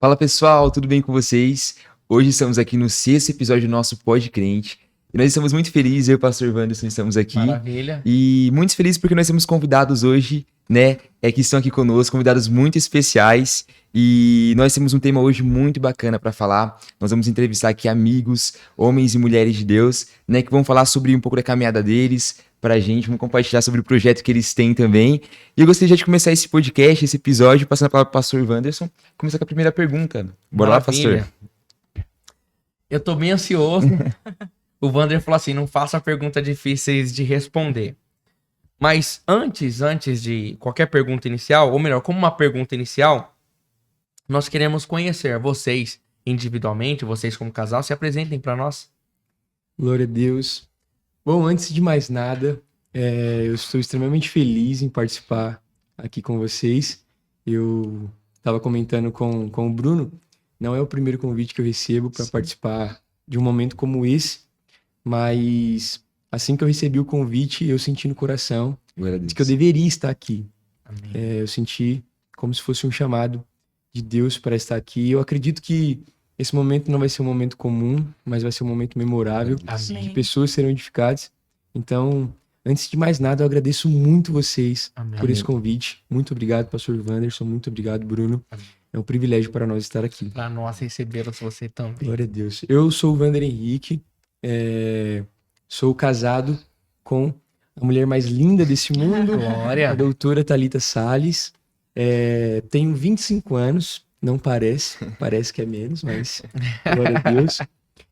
Fala pessoal, tudo bem com vocês? Hoje estamos aqui no 6º episódio do nosso Pod Crente. E nós estamos muito felizes, eu e o pastor Wanderson estamos aqui. Maravilha. E muito felizes porque nós temos convidados hoje, né? Que estão aqui conosco, convidados muito especiais. E nós temos um tema hoje muito bacana para falar. Nós vamos entrevistar aqui amigos, homens e mulheres de Deus, né? Que vão falar sobre um pouco da caminhada deles pra gente, vamos compartilhar sobre o projeto que eles têm também. E eu gostaria já de começar esse podcast, esse episódio, passando a palavra pro pastor Wanderson. Começar com a primeira pergunta. Bora lá, pastor. Eu tô bem ansioso. O Wander falou assim, não faça perguntas difíceis de responder. Mas antes de qualquer pergunta inicial, ou melhor, como uma pergunta inicial, nós queremos conhecer vocês individualmente, vocês como casal, se apresentem para nós. Glória a Deus. Bom, antes de mais nada, eu estou extremamente feliz em participar aqui com vocês. Eu estava comentando com o Bruno, não é o primeiro convite que eu recebo para participar de um momento como esse, mas assim que eu recebi o convite, eu senti no coração de que eu deveria estar aqui. Eu senti como se fosse um chamado de Deus para estar aqui. Eu acredito que esse momento não vai ser um momento comum, mas vai ser um momento memorável, de pessoas serão edificadas. Então, antes de mais nada, eu agradeço muito vocês por esse convite. Muito obrigado, pastor Wanderson. Muito obrigado, Bruno. É um privilégio para nós estar aqui. Para nós recebê-los, você também. Glória a Deus. Eu sou o Wander Henrique, sou casado com a mulher mais linda desse mundo, Glória. a doutora Thalita Salles. Tenho 25 anos. Não parece que é menos, mas glória a Deus.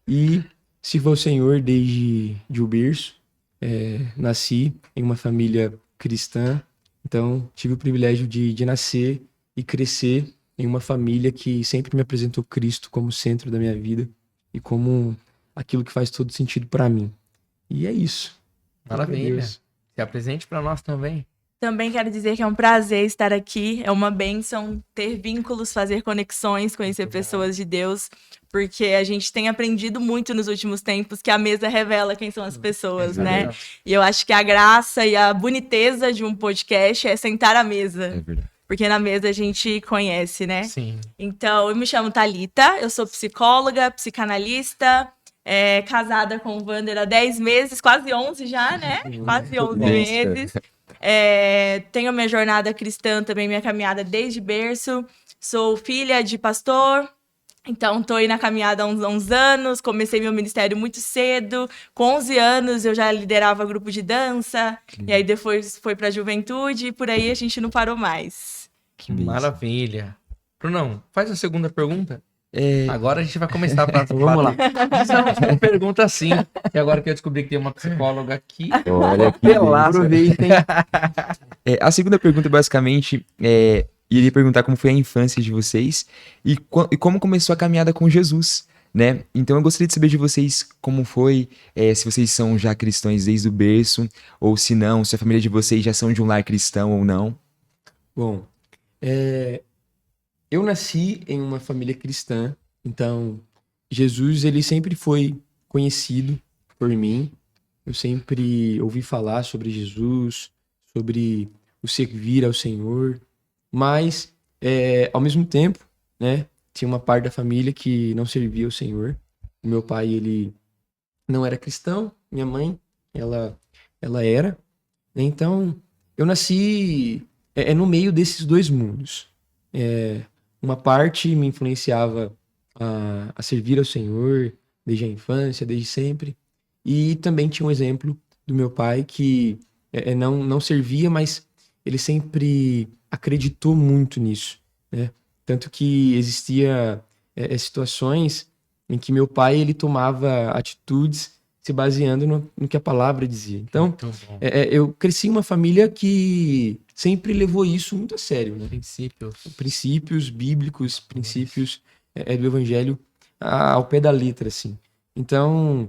E sirvo ao Senhor desde o berço. Nasci em uma família cristã, então tive o privilégio de nascer e crescer em uma família que sempre me apresentou Cristo como centro da minha vida e como aquilo que faz todo sentido para mim. E é isso. Maravilha. Se apresente para nós também. Também quero dizer que é um prazer estar aqui, é uma bênção ter vínculos, fazer conexões, conhecer pessoas de Deus, porque a gente tem aprendido muito nos últimos tempos que a mesa revela quem são as pessoas, né? E eu acho que a graça e a boniteza de um podcast é sentar à mesa. É verdade. Porque na mesa a gente conhece, né? Sim. Então, eu me chamo Thalita, eu sou psicóloga, psicanalista, casada com o Wander há 10 meses, quase 11 já, né? Quase 11 meses. Tenho minha jornada cristã também, minha caminhada desde berço. Sou filha de pastor, então estou aí na caminhada há uns anos. Comecei meu ministério muito cedo. Com 11 anos eu já liderava grupo de dança. E aí depois foi para a juventude e por aí a gente não parou mais. Que maravilha. Brunão, faz a segunda pergunta. Agora a gente vai começar a Vamos lá. Uma pergunta assim. E agora que eu descobri que tem uma psicóloga aqui. Olha que Aproveitem. A segunda pergunta, basicamente, iria perguntar como foi a infância de vocês e como começou a caminhada com Jesus, né? Então eu gostaria de saber de vocês como foi, se vocês são já cristãos desde o berço, ou se não, se a família de vocês já são de um lar cristão ou não. Bom, eu nasci em uma família cristã, então Jesus ele sempre foi conhecido por mim. Eu sempre ouvi falar sobre Jesus, sobre o servir ao Senhor, mas ao mesmo tempo, né, tinha uma parte da família que não servia ao Senhor. O meu pai ele não era cristão, minha mãe ela era. Então eu nasci no meio desses dois mundos. Uma parte me influenciava a servir ao Senhor desde a infância, desde sempre. E também tinha um exemplo do meu pai que não servia, mas ele sempre acreditou muito nisso, né? Tanto que existia situações em que meu pai ele tomava atitudes se baseando no que a palavra dizia. Então, eu cresci em uma família que sempre levou isso muito a sério, né? Princípios bíblicos, princípios do evangelho ao pé da letra, assim. Então,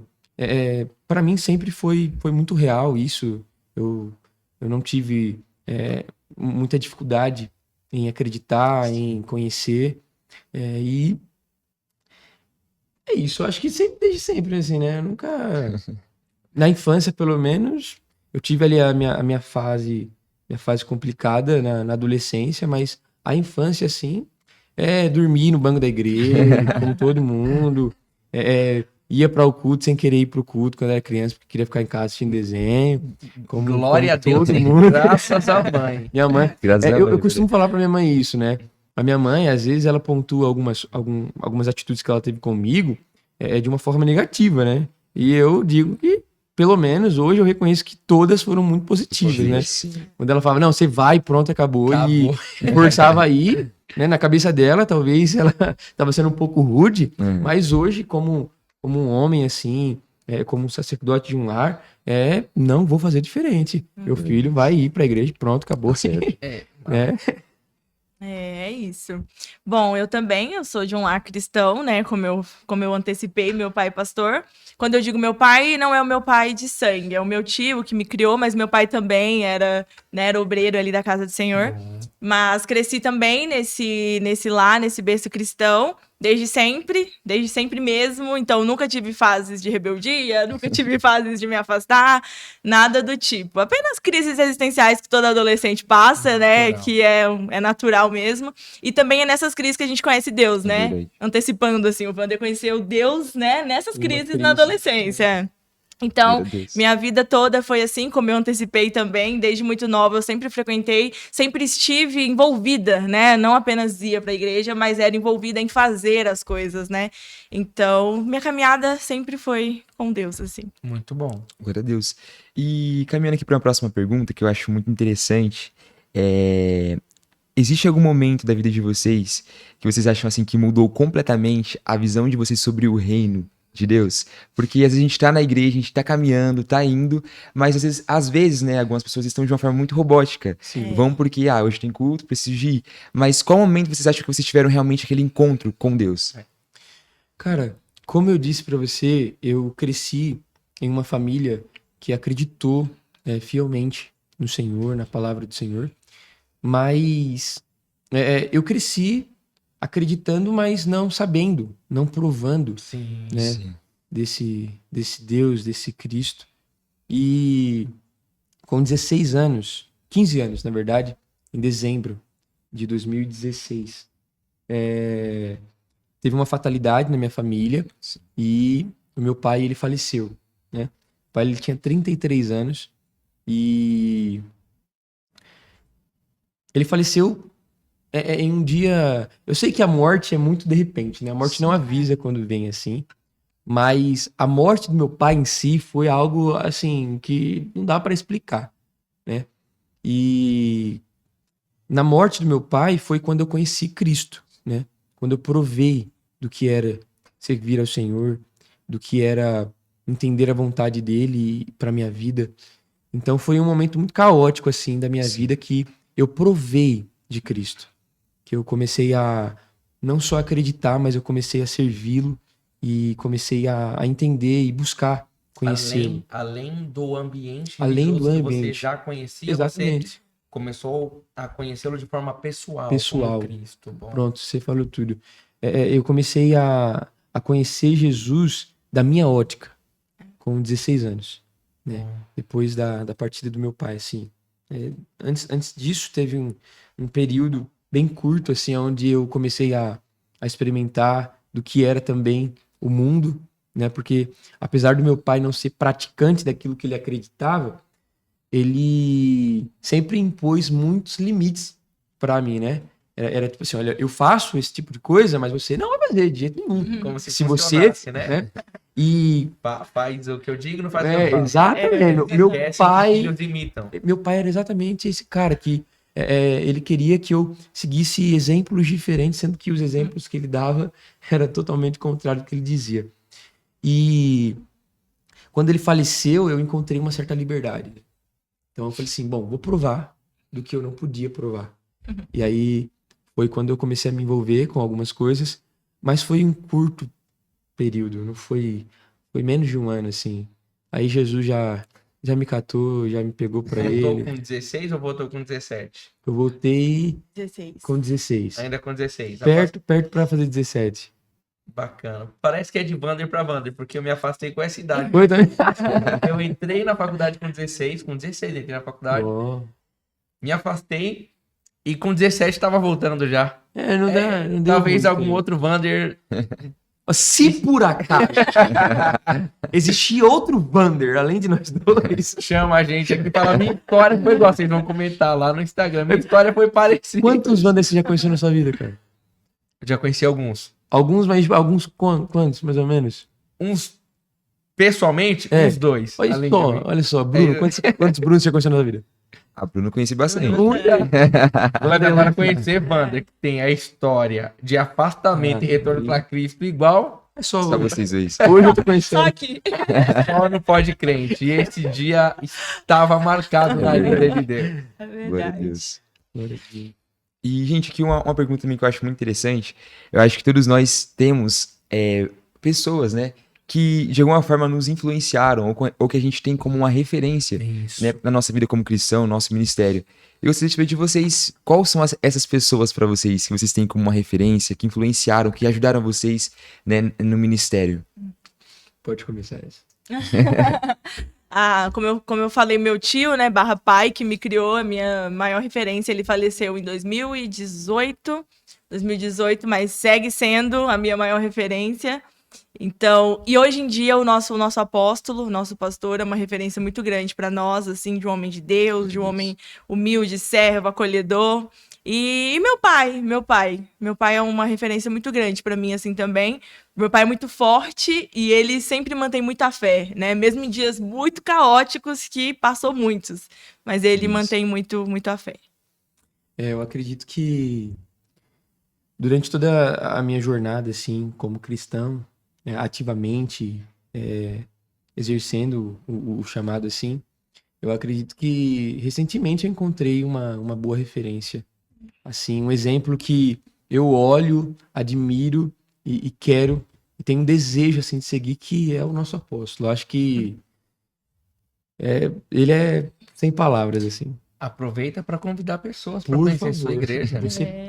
para mim sempre foi muito real isso. Eu não tive muita dificuldade em acreditar, em conhecer. E é isso, eu acho que desde sempre, assim, né? Eu nunca... Na infância, pelo menos, eu tive ali a minha fase complicada na adolescência, mas a infância, assim, dormir no banco da igreja, como todo mundo. Ia para o culto sem querer ir para o culto quando era criança, porque queria ficar em casa assistindo desenho. Glória a Deus, todo mundo. graças à mãe. Minha mãe. Graças a Eu Deus. costumo falar pra minha mãe isso, né? A minha mãe, às vezes, ela pontua algumas atitudes que ela teve comigo de uma forma negativa, né? E eu digo que, pelo menos, hoje eu reconheço que todas foram muito positivas, né? Sim. Quando ela falava, não, você vai, pronto, acabou. Acabou. E forçava aí, né? Na cabeça dela, talvez ela tava sendo um pouco rude, mas hoje, como um homem, assim, como um sacerdote de um lar, não vou fazer diferente. Meu filho vai ir pra igreja, pronto, acabou. Certo. Né? É isso. Bom, eu sou de um lar cristão, né? Como eu antecipei, meu pai é pastor. Quando eu digo meu pai, não é o meu pai de sangue, é o meu tio que me criou, mas meu pai também era obreiro ali da casa do Senhor. Mas cresci também nesse lar, nesse berço cristão, desde sempre mesmo. Então, nunca tive fases de rebeldia, nunca tive fases de me afastar, nada do tipo. Apenas crises existenciais que todo adolescente passa, né? Natural. Que é natural mesmo. E também é nessas crises que a gente conhece Deus, né? verdade. Antecipando, assim, o Wander conheceu Deus, né? Nessas Uma crises crise. na adolescência. Então, Meu Deus. minha vida toda foi assim, como eu antecipei também, desde muito nova eu sempre frequentei, sempre estive envolvida, né? Não apenas ia para a igreja, mas era envolvida em fazer as coisas, né? Então, minha caminhada sempre foi com Deus, assim. Muito bom. Glória a Deus. E caminhando aqui para uma próxima pergunta que eu acho muito interessante, existe algum momento da vida de vocês que vocês acham assim que mudou completamente a visão de vocês sobre o reino de Deus? Porque às vezes a gente tá na igreja, a gente tá caminhando, tá indo, mas às vezes, né, algumas pessoas estão de uma forma muito robótica. Sim. Vão porque, hoje tem culto, preciso de ir. Mas qual momento vocês acham que vocês tiveram realmente aquele encontro com Deus? Cara, como eu disse pra você, eu cresci em uma família que acreditou fielmente no Senhor, na palavra do Senhor, mas eu cresci acreditando, mas não sabendo, não provando, Sim. né, Sim. desse Deus, desse Cristo. E com 16 anos, 15 anos, na verdade, em dezembro de 2016, teve uma fatalidade na minha família e o meu pai, ele faleceu, né? O pai, ele tinha 33 anos e ele faleceu em um dia... Eu sei que a morte é muito de repente, né? A morte não avisa quando vem assim, mas a morte do meu pai em si foi algo, assim, que não dá para explicar, né? E na morte do meu pai foi quando eu conheci Cristo, né? Quando eu provei do que era servir ao Senhor, do que era entender a vontade dele para minha vida. Então foi um momento muito caótico assim da minha vida que eu provei de Cristo, que eu comecei a não só acreditar, mas eu comecei a servi-lo e comecei a entender e buscar conhecê-lo. Além do ambiente Além do religioso que você ambiente. já conhecia, Exatamente. você começou a conhecê-lo de forma pessoal. Pessoal. Como Cristo. Bom. Pronto, você falou tudo. Eu comecei a conhecer Jesus da minha ótica, com 16 anos, né? Depois da partida do meu pai, assim. Antes disso, teve um período bem curto, assim, onde eu comecei a experimentar do que era também o mundo, né? Porque, apesar do meu pai não ser praticante daquilo que ele acreditava, ele sempre impôs muitos limites para mim, né? Era tipo assim, olha, eu faço esse tipo de coisa, mas você não vai fazer de jeito nenhum. Como se você, funcionasse, né? E Faz o que eu digo, não faz o que eu faço. exatamente. Meu Esquece pai, que os imitam. meu pai era exatamente esse cara que ele queria que eu seguisse exemplos diferentes, sendo que os exemplos que ele dava era totalmente contrário do que ele dizia. E quando ele faleceu, eu encontrei uma certa liberdade. Então eu falei assim, bom, vou provar do que eu não podia provar. E aí foi quando eu comecei a me envolver com algumas coisas, mas foi um curto período, não foi menos de um ano, assim. Aí Jesus já me catou, já me pegou pra Voltou ele. com 16 ou voltou com 17? Eu voltei 16. com 16. Ainda com 16. Perto pra fazer 17. Bacana. Parece que é de Wander pra Wander, porque eu me afastei com essa idade. Foi também? Eu entrei na faculdade com 16 entrei na faculdade, Ó. me afastei e com 17 tava voltando já. Não deu Talvez muito. algum outro Vander. Se por acaso existir outro Vander, além de nós dois, Chama a gente aqui e fala: minha história foi igual. Vocês vão comentar lá no Instagram. Minha história foi parecida. quantos Vander você já conheceu na sua vida, cara? Eu já conheci alguns. Alguns quantos, mais ou menos? Uns, pessoalmente, uns 2. além de mim. Olha só, Bruno, quantos Brunos você já conheceu na sua vida? A Bruno eu conheci bastante. Mas agora conhecer Vander, que tem a história de afastamento e retorno para Cristo igual, É só Só vocês dois. Hoje eu tô Só conhecendo. aqui. só no Pode Crente. E esse dia estava marcado na vida de Deus. É Glória a verdade. Deus. E, gente, aqui uma pergunta também que eu acho muito interessante. Eu acho que todos nós temos pessoas, né, que de alguma forma nos influenciaram ou que a gente tem como uma referência, Isso. né, na nossa vida como cristão, nosso ministério. Eu gostaria de saber de vocês, quais são essas pessoas para vocês, que vocês têm como uma referência, que influenciaram, que ajudaram vocês, né, no ministério? Pode começar essa. Como eu falei, meu tio, né, barra pai, que me criou, a minha maior referência, ele faleceu em 2018, mas segue sendo a minha maior referência. Então, e hoje em dia o nosso apóstolo, o nosso pastor é uma referência muito grande para nós, assim, de um homem de Deus, de um homem humilde, servo, acolhedor. E meu pai é uma referência muito grande para mim, assim, também. Meu pai é muito forte e ele sempre mantém muita fé, né? Mesmo em dias muito caóticos, que passou muitos, mas ele Isso. mantém muito a fé. Eu acredito que durante toda a minha jornada, assim, como cristão, ativamente exercendo o chamado, assim, eu acredito que recentemente eu encontrei uma boa referência. Assim, um exemplo que eu olho, admiro e quero, e tenho um desejo, assim, de seguir, que é o nosso apóstolo. Eu acho que ele é sem palavras, assim. Aproveita para convidar pessoas para Por conhecer favor, sua igreja.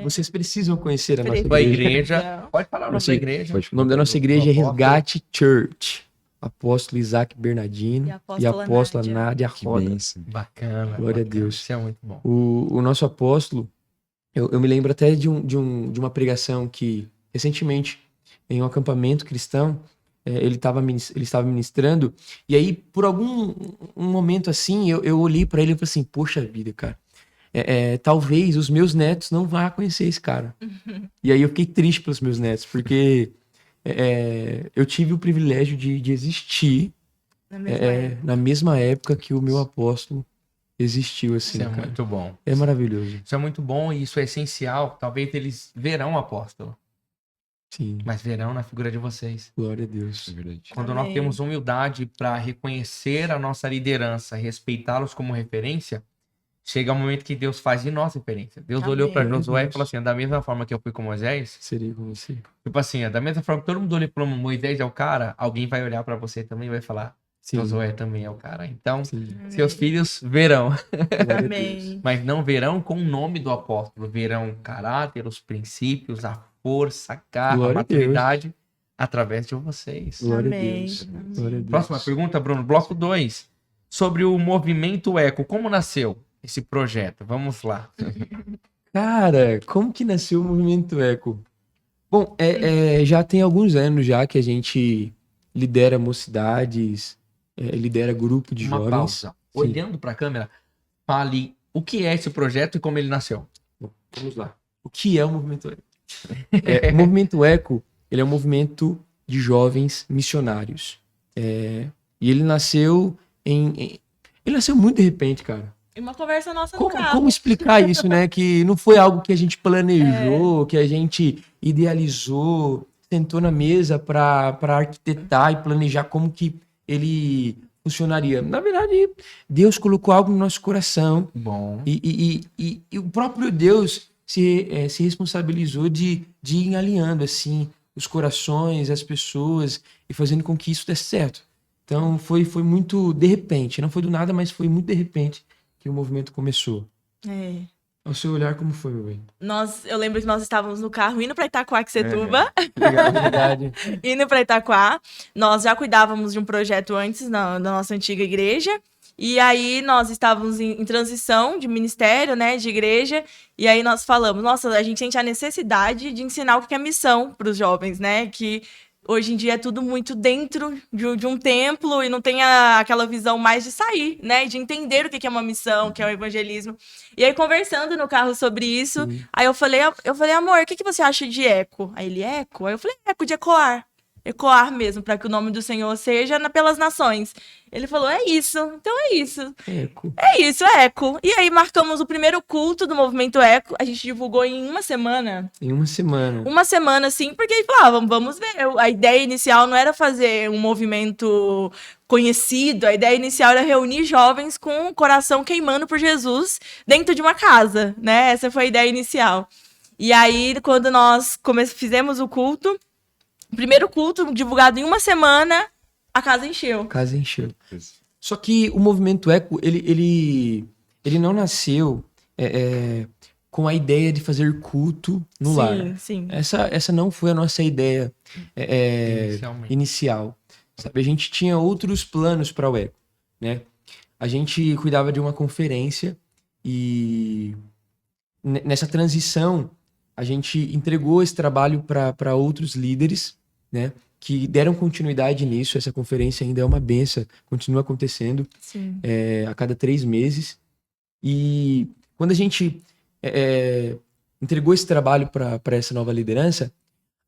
vocês precisam conhecer a nossa Sua igreja. igreja. Pode falar o nome Nossa da igreja. Pode O nome da nossa igreja é Apóstolo. Resgate Church. Apóstolo Isaac Bernardino E e apóstola apóstola Nádia. Nádia Que Roda. bênção. Bacana. Glória a bacana. Deus. Isso é muito bom. O nosso apóstolo, eu me lembro até de uma pregação que, recentemente, em um acampamento cristão, ele estava ministrando, e aí, por um momento assim, eu olhei para ele e falei assim, poxa vida, cara, talvez os meus netos não vá conhecer esse cara. E aí eu fiquei triste pelos meus netos, porque eu tive o privilégio de existir Na mesma época. na mesma época que o meu apóstolo existiu, assim, Isso é cara. muito bom. É maravilhoso. Isso é muito bom e isso é essencial. Talvez eles verão o apóstolo, Sim, mas verão na figura de vocês. glória a Deus. É verdade. Quando nós Amém. temos humildade para reconhecer a nossa liderança, respeitá-los como referência, chega o momento que Deus faz de nossa referência. Deus Amém. olhou para Josué e Deus. falou assim: da mesma forma que eu fui com Moisés, Seria com você. tipo assim, da mesma forma que todo mundo olha para Moisés é o cara, alguém vai olhar para você também e vai falar: Sim. Josué também é o cara. Então, Sim. seus filhos verão, Glória a Deus. Amém. mas não verão com o nome do apóstolo, verão o caráter, os princípios, a força, a garra, Glória a a Deus. maturidade através de vocês. Glória a Amém. Deus. Glória a Deus. Próxima pergunta, Bruno, bloco 2. Sobre o movimento Eco. Como nasceu esse projeto? Vamos lá. Cara, como que nasceu o Movimento Eco? Bom, já tem alguns anos já que a gente lidera mocidades, lidera grupo de Uma jovens. pausa. Sim. Olhando para a câmera, fale o que é esse projeto e como ele nasceu. Vamos lá. O que é o Movimento Eco? O Movimento Eco, ele é um movimento de jovens missionários. E ele nasceu ele nasceu muito de repente, cara. E uma conversa nossa no carro. Como explicar isso, né? Que não foi algo que a gente planejou, que a gente idealizou, sentou na mesa para arquitetar e planejar como que ele funcionaria. Na verdade, Deus colocou algo no nosso coração Bom. e o próprio Deus se responsabilizou de ir alinhando assim os corações, as pessoas e fazendo com que isso desse certo. Então foi muito de repente, não foi do nada, mas foi muito de repente que o movimento começou. Ao seu olhar, como foi, meu bem? Eu lembro que nós estávamos no carro indo para Itaquaquecetuba, Verdade. indo para Itaquá. Nós já cuidávamos de um projeto antes da nossa antiga igreja. E aí nós estávamos em transição de ministério, né, de igreja. E aí nós falamos, nossa, a gente sente a necessidade de ensinar o que é missão para os jovens, né? Que hoje em dia é tudo muito dentro de um templo e não tem aquela visão mais de sair, né? De entender o que é uma missão, o que é o evangelismo. E aí, conversando no carro sobre isso, aí eu falei, amor, o que você acha de eco? Aí ele, eco? Aí eu falei, eco de ecoar. Ecoar mesmo, para que o nome do Senhor seja pelas nações. Ele falou, é isso. Então é isso. Eco. É isso, é eco. E aí marcamos o primeiro culto do movimento eco. A gente divulgou em uma semana. Em uma semana. Uma semana, sim, porque ele falava, vamos ver. A ideia inicial não era fazer um movimento conhecido, a ideia inicial era reunir jovens com o coração queimando por Jesus dentro de uma casa, né? Essa foi a ideia inicial. E aí, quando nós fizemos o culto, o primeiro culto divulgado em uma semana, a casa encheu. A casa encheu. Só que o movimento eco, ele não nasceu com a ideia de fazer culto no lar. Sim. Essa não foi a nossa ideia inicial. Sabe? A gente tinha outros planos para o eco, né? A gente cuidava de uma conferência e nessa transição a gente entregou esse trabalho para outros líderes, né? Que deram continuidade nisso. Essa conferência ainda é uma benção, continua acontecendo a cada 3 meses. E quando a gente entregou esse trabalho para essa nova liderança,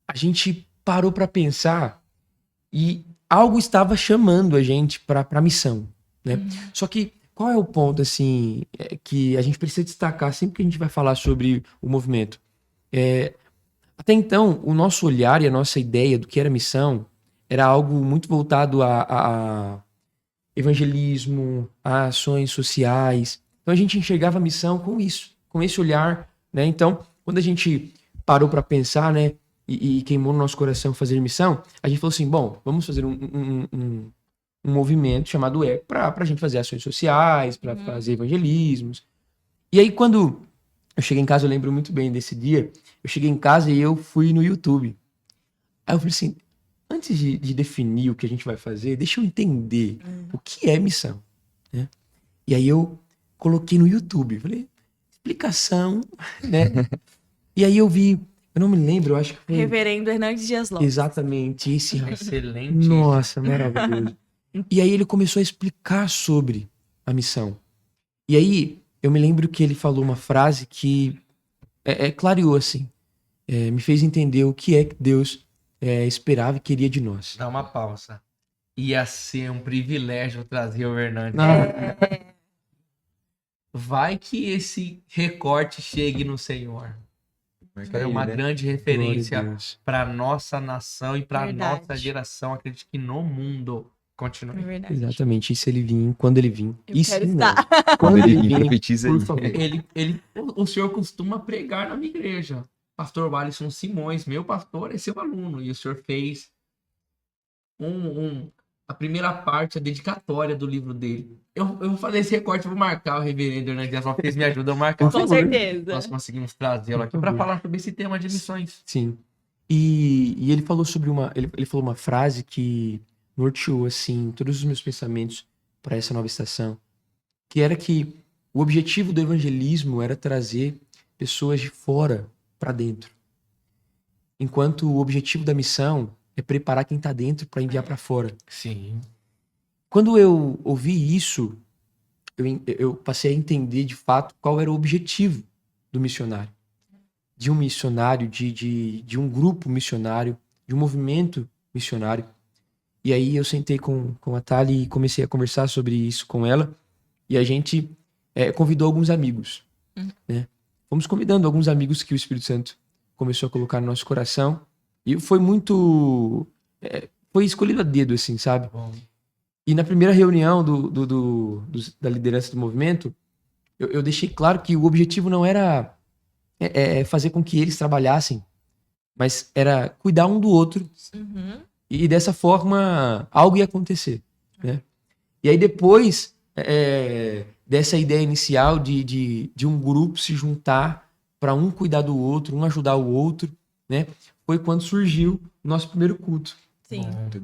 a gente parou para pensar e algo estava chamando a gente para a missão, né? Só que qual é o ponto assim que a gente precisa destacar sempre que a gente vai falar sobre o movimento? Até então, o nosso olhar e a nossa ideia do que era missão era algo muito voltado a evangelismo, a ações sociais. Então a gente enxergava a missão com isso, com esse olhar, né? Então, quando a gente parou para pensar, né, e queimou no nosso coração fazer missão, a gente falou assim, bom, vamos fazer um movimento chamado ECO para a gente fazer ações sociais, para fazer evangelismos. E aí, quando eu cheguei em casa, eu lembro muito bem desse dia, eu cheguei em casa e eu fui no YouTube. Aí eu falei assim, antes de definir o que a gente vai fazer, deixa eu entender o que é missão, né? E aí eu coloquei no YouTube, falei, explicação, né? E aí eu vi, eu não me lembro, eu acho que foi... Reverendo Hernandes Dias Lopes. Exatamente, esse... Excelente. Nossa, maravilhoso. E aí ele começou a explicar sobre a missão. E aí eu me lembro que ele falou uma frase que clareou assim, me fez entender o que é que Deus esperava e queria de nós. Dá uma pausa. Ia ser um privilégio trazer o Hernandes. Vai que esse recorte chegue no Senhor. É uma grande referência para nossa nação e para nossa geração. Acredito que no mundo continue. É verdade. Exatamente. E se ele vir, quando ele vir. Eu quero estar. Quando ele vir, profetiza por aí. favor. O senhor costuma pregar na minha igreja. Pastor Walisson Simões, meu pastor, é seu aluno. E o senhor fez a primeira parte, a dedicatória do livro dele. Eu vou fazer esse recorte, vou marcar o reverendo Hernandes Dias Lopes, me ajudam a marcar. Com certeza. Nós conseguimos trazê-lo aqui para falar sobre esse tema de missões. Sim. E ele falou sobre ele falou uma frase que norteou assim todos os meus pensamentos para essa nova estação, que era que o objetivo do evangelismo era trazer pessoas de fora para dentro, enquanto o objetivo da missão é preparar quem está dentro para enviar para fora. Sim. Quando eu ouvi isso, eu passei a entender de fato qual era o objetivo do missionário. De um missionário, de um grupo missionário, de um movimento missionário. E aí eu sentei com a Thali e comecei a conversar sobre isso com ela. E a gente convidou alguns amigos, né? Fomos convidando alguns amigos que o Espírito Santo começou a colocar no nosso coração. E foi muito... foi escolhido a dedo, assim, sabe? Bom. E na primeira reunião da liderança do movimento, eu deixei claro que o objetivo não era fazer com que eles trabalhassem, mas era cuidar um do outro. Uhum. E dessa forma, algo ia acontecer, né? E aí depois dessa ideia inicial de um grupo se juntar para um cuidar do outro, um ajudar o outro, né? Foi quando surgiu o nosso primeiro culto. Sim.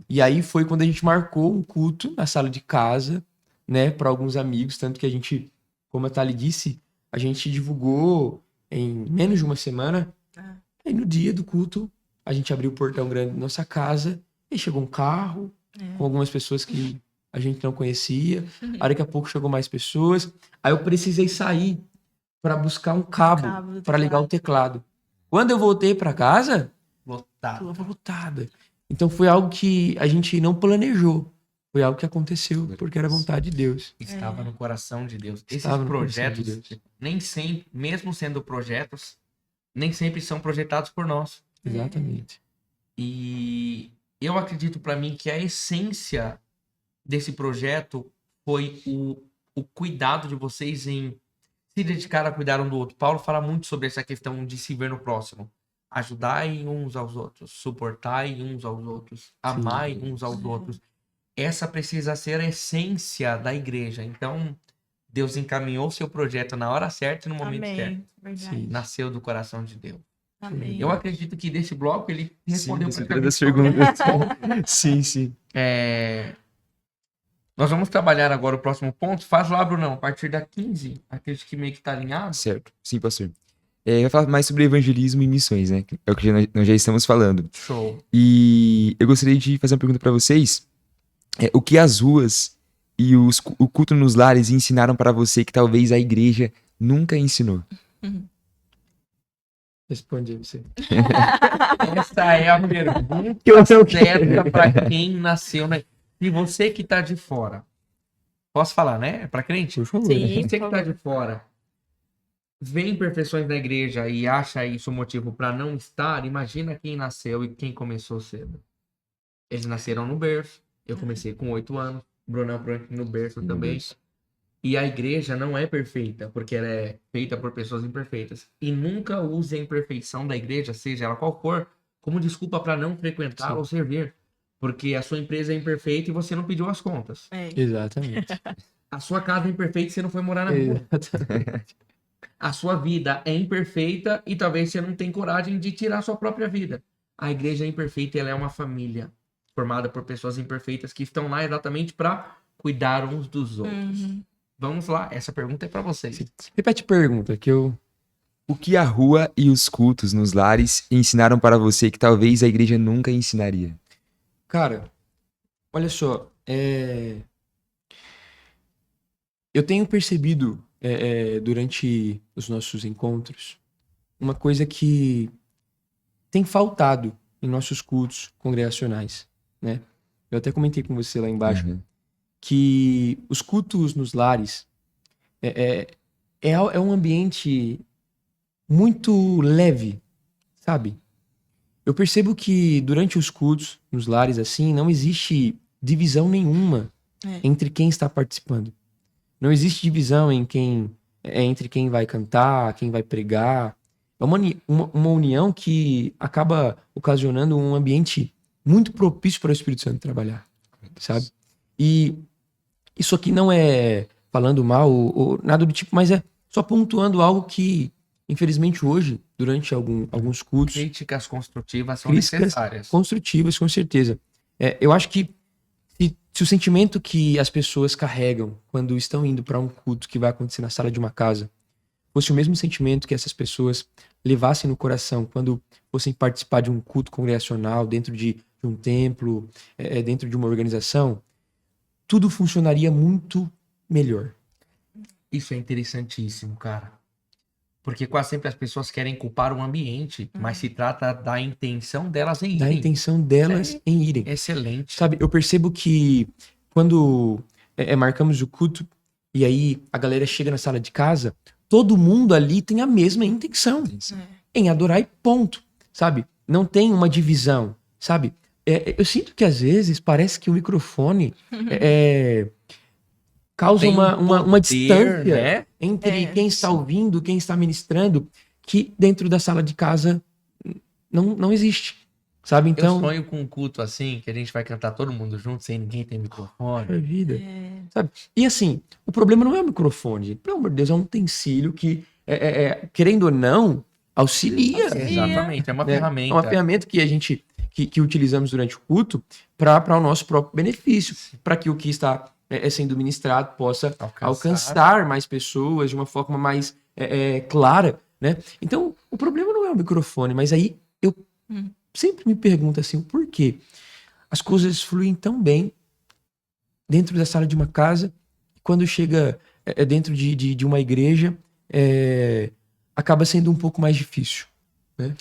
E aí foi quando a gente marcou um culto na sala de casa, né, para alguns amigos, tanto que a gente, como a Thali disse, a gente divulgou em menos de uma semana. Ah. Aí no dia do culto, a gente abriu o portão grande da nossa casa e chegou um carro com algumas pessoas que a gente não conhecia. Aí daqui a pouco chegou mais pessoas. Aí eu precisei sair para buscar um cabo do para ligar o teclado. Quando eu voltei para casa, Lotado. estava lotada. Então foi algo que a gente não planejou. Foi algo que aconteceu porque era vontade de Deus. Estava no coração de Deus. Esses Estava no coração de projetos, Deus. nem sempre, mesmo sendo projetos, nem sempre são projetados por nós. Exatamente. E eu acredito para mim que a essência desse projeto foi o cuidado de vocês em se dedicar a cuidar um do outro. Paulo fala muito sobre essa questão de se ver no próximo. Ajudai uns aos outros, suportai uns aos outros, amai uns aos outros. Essa precisa ser a essência da igreja. Então, Deus encaminhou seu projeto na hora certa e no momento certo. Amém. Verdade. Sim. Nasceu do coração de Deus. Amém. Eu acredito que desse bloco ele respondeu Sim, praticamente das todas as perguntas. Sim, sim. Nós vamos trabalhar agora o próximo ponto. Faz lá, Brunão, a partir da 15. Acredito que meio que tá alinhado. Certo. Sim, pastor. Vai falar mais sobre evangelismo e missões, né? É o que nós já estamos falando. Show. E eu gostaria de fazer uma pergunta para vocês. O que as ruas e o culto nos lares ensinaram para você que talvez a igreja nunca ensinou? Responde aí você. Essa é a pergunta certa para quem nasceu, né? E você que tá de fora. Posso falar, né? É pra crente? Por favor. Sim. Você que tá de fora, vê imperfeições da igreja e acha isso motivo para não estar, imagina quem nasceu e quem começou cedo. Eles nasceram no berço. Eu comecei com 8 anos. Brunão no berço também. E a igreja não é perfeita, porque ela é feita por pessoas imperfeitas. E nunca use a imperfeição da igreja, seja ela qual for, como desculpa para não frequentar ou servir. Porque a sua empresa é imperfeita e você não pediu as contas. Exatamente. A sua casa é imperfeita e você não foi morar na rua. Exatamente. A sua vida é imperfeita e talvez você não tenha coragem de tirar a sua própria vida. A igreja é imperfeita e ela é uma família formada por pessoas imperfeitas que estão lá exatamente para cuidar uns dos outros. Vamos lá, essa pergunta é para vocês. Repete a pergunta, que eu... O que a rua e os cultos nos lares ensinaram para você que talvez a igreja nunca ensinaria? Cara, olha só, eu tenho percebido durante os nossos encontros uma coisa que tem faltado em nossos cultos congregacionais, né? Eu até comentei com você lá embaixo que os cultos nos lares é um ambiente muito leve, sabe? Eu percebo que durante os cultos nos lares, assim, não existe divisão nenhuma entre quem está participando. Não existe divisão entre quem vai cantar, quem vai pregar. É uma união que acaba ocasionando um ambiente muito propício para o Espírito Santo trabalhar, sabe? E isso aqui não é falando mal ou nada do tipo, mas é só pontuando algo que, infelizmente, hoje, durante alguns cultos... Críticas construtivas são Críticas necessárias. construtivas, com certeza. Eu acho que se o sentimento que as pessoas carregam quando estão indo para um culto que vai acontecer na sala de uma casa fosse o mesmo sentimento que essas pessoas levassem no coração quando fossem participar de um culto congregacional, dentro de um templo, dentro de uma organização, tudo funcionaria muito melhor. Isso é interessantíssimo, cara. Porque quase sempre as pessoas querem culpar o ambiente, mas se trata da intenção delas em Da irem. intenção delas em irem. Excelente. Sabe, eu percebo que quando marcamos o culto e aí a galera chega na sala de casa, todo mundo ali tem a mesma intenção, em adorar e ponto, sabe? Não tem uma divisão, sabe? Eu sinto que às vezes parece que o microfone causa Tem uma poder, distância, né? entre quem está ouvindo, quem está ministrando, que dentro da sala de casa não existe, sabe? Então, Eu sonho com um culto assim, que a gente vai cantar todo mundo junto, sem ninguém ter microfone. poxa vida, sabe? E assim, o problema não é o microfone, gente. Pelo amor de Deus, é um utensílio que, querendo ou não, auxilia. Exatamente, é uma né? ferramenta. É uma ferramenta que a gente que utilizamos durante o culto para o nosso próprio benefício, para que o que está sendo ministrado possa alcançar mais pessoas de uma forma mais clara, né? Então, o problema não é o microfone, mas aí eu sempre me pergunto assim, por quê? As coisas fluem tão bem dentro da sala de uma casa, quando chega dentro de uma igreja, acaba sendo um pouco mais difícil, né?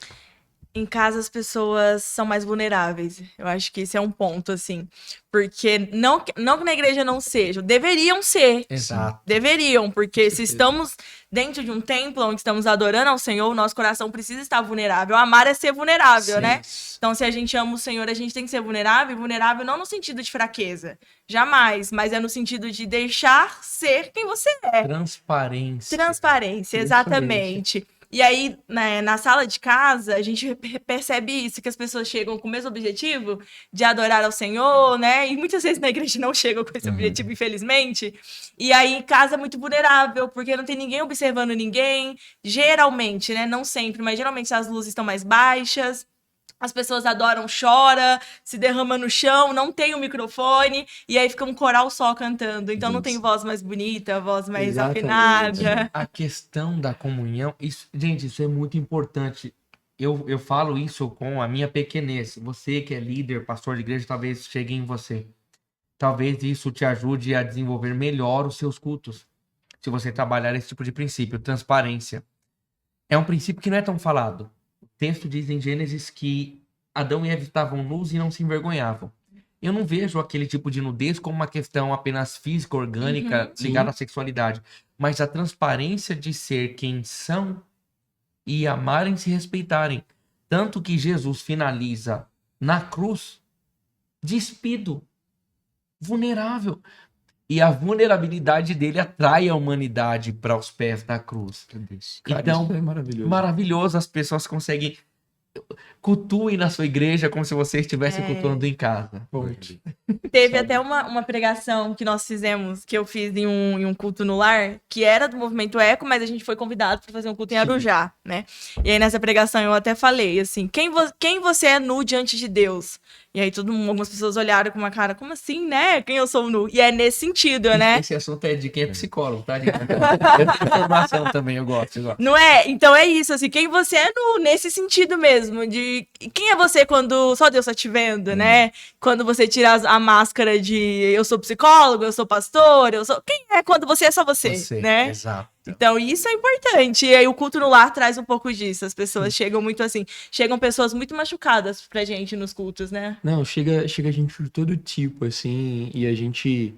Em casa as pessoas são mais vulneráveis. Eu acho que esse é um ponto, assim. Porque não que na igreja não sejam, deveriam ser. Exato. Deveriam, porque se estamos dentro de um templo onde estamos adorando ao Senhor, o nosso coração precisa estar vulnerável. Amar é ser vulnerável, né? Então, se a gente ama o Senhor, a gente tem que ser vulnerável. E vulnerável não no sentido de fraqueza. Jamais. Mas é no sentido de deixar ser quem você é. Transparência, exatamente. E aí, né, na sala de casa, a gente percebe isso, que as pessoas chegam com o mesmo objetivo de adorar ao Senhor, né? E muitas vezes na igreja não chegam com esse objetivo, infelizmente. E aí, casa é muito vulnerável, porque não tem ninguém observando ninguém. Geralmente, né? Não sempre, mas geralmente as luzes estão mais baixas. As pessoas adoram, chora, se derrama no chão, não tem o microfone, e aí fica um coral só cantando. Então não tem voz mais bonita, voz mais afinada. A questão da comunhão, gente, isso é muito importante. Eu falo isso com a minha pequenez. Você que é líder, pastor de igreja, talvez chegue em você. Talvez isso te ajude a desenvolver melhor os seus cultos. Se você trabalhar esse tipo de princípio, transparência. É um princípio que não é tão falado. O texto diz em Gênesis que Adão e Eva estavam nus e não se envergonhavam. Eu não vejo aquele tipo de nudez como uma questão apenas física, orgânica, ligada à sexualidade. Mas a transparência de ser quem são e amarem se respeitarem. Tanto que Jesus finaliza na cruz despido, vulnerável. E a vulnerabilidade dele atrai a humanidade para os pés da cruz. Cara, então, isso é maravilhoso. Maravilhoso, as pessoas conseguem... Cultuem na sua igreja como se você estivesse cultuando em casa. Teve até uma pregação que nós fizemos, que eu fiz em um culto no lar, que era do movimento Eco, mas a gente foi convidado para fazer um culto em Arujá, né? E aí nessa pregação eu até falei assim, quem você é nu diante de Deus? E aí algumas pessoas olharam com uma cara, como assim, né? Quem eu sou nu? E é nesse sentido, né? Esse assunto é de quem é psicólogo, tá? Eu tenho informação também, eu gosto. Não é? Então é isso, assim, quem você é nu, nesse sentido mesmo, de quem é você quando só Deus tá te vendo, né? Quando você tira a máscara de eu sou psicólogo, eu sou pastor, eu sou... Quem é quando você é só você, né? Exato. Então, isso é importante. E aí, o culto no lar traz um pouco disso. As pessoas chegam muito assim. Chegam pessoas muito machucadas pra gente nos cultos, né? Não, chega gente de todo tipo, assim, e a gente,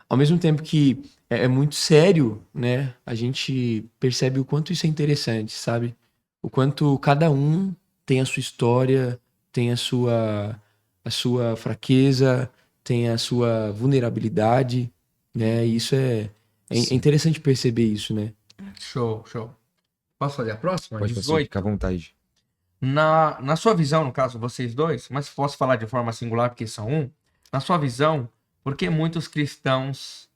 ao mesmo tempo que é muito sério, né? A gente percebe o quanto isso é interessante, sabe? O quanto cada um tem a sua história, tem a sua fraqueza, tem a sua vulnerabilidade, né? E isso é interessante perceber isso, né? Show. Posso fazer a próxima? Pode fazer, fica à vontade. Na sua visão, no caso, vocês dois, mas posso falar de forma singular porque são um, na sua visão, por que muitos cristãos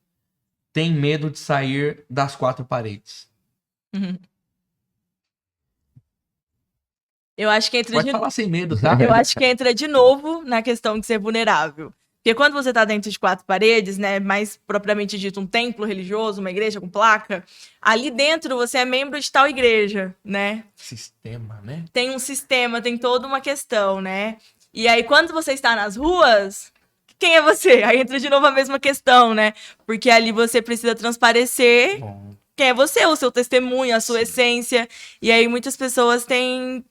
têm medo de sair das quatro paredes? Eu acho que Pode falar sem medo, tá? Eu acho que entra de novo na questão de ser vulnerável. Porque quando você tá dentro de quatro paredes, né, mais propriamente dito um templo religioso, uma igreja com placa, ali dentro você é membro de tal igreja, né? Sistema, né? Tem um sistema, tem toda uma questão, né? E aí quando você está nas ruas, quem é você? Aí entra de novo a mesma questão, né? Porque ali você precisa transparecer quem é você, o seu testemunho, a sua essência. E aí muitas pessoas têm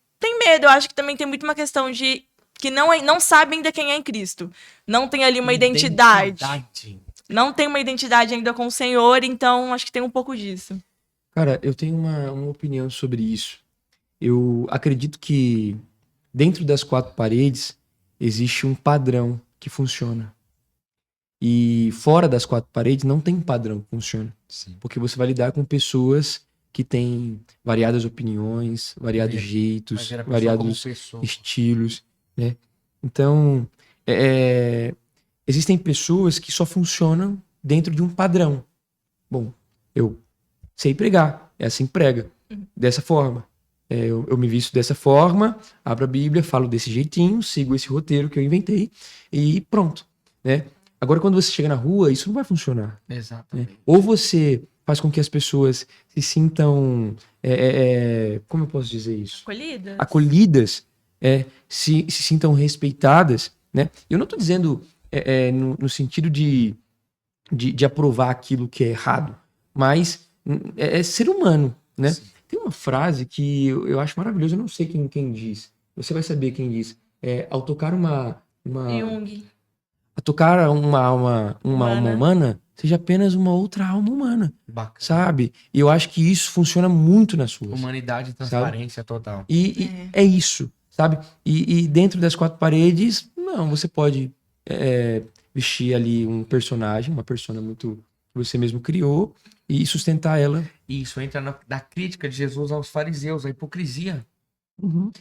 medo. Eu acho que também tem muito uma questão de que não sabem ainda quem é em Cristo. Não tem ali uma identidade. Não tem uma identidade ainda com o Senhor, então acho que tem um pouco disso. Cara, eu tenho uma opinião sobre isso. Eu acredito que dentro das quatro paredes existe um padrão que funciona. E fora das quatro paredes não tem padrão que funciona. Sim. Porque você vai lidar com pessoas que têm variadas opiniões, variados jeitos, variados estilos, né? Então, existem pessoas que só funcionam dentro de um padrão. Bom, eu sei pregar, é assim que prega, dessa forma. Eu me visto dessa forma, abro a Bíblia, falo desse jeitinho, sigo esse roteiro que eu inventei e pronto, né? Agora, quando você chega na rua, isso não vai funcionar. Exatamente. Ou você faz com que as pessoas se sintam, como eu posso dizer isso? Acolhida? Acolhidas, se sintam respeitadas, né? Eu não estou dizendo no sentido de aprovar aquilo que é errado, mas é ser humano, né? Sim. Tem uma frase que eu acho maravilhosa, eu não sei quem diz. Você vai saber quem diz. Ao tocar Jung. a tocar uma alma Humana. humana, seja apenas uma outra alma humana, Bacana. sabe? E eu acho que isso funciona muito nas suas. Humanidade e transparência total. E é isso, sabe? E dentro das quatro paredes, não, você pode vestir ali um personagem, uma persona muito que você mesmo criou e sustentar ela. Isso entra na crítica de Jesus aos fariseus, a hipocrisia. Uhum.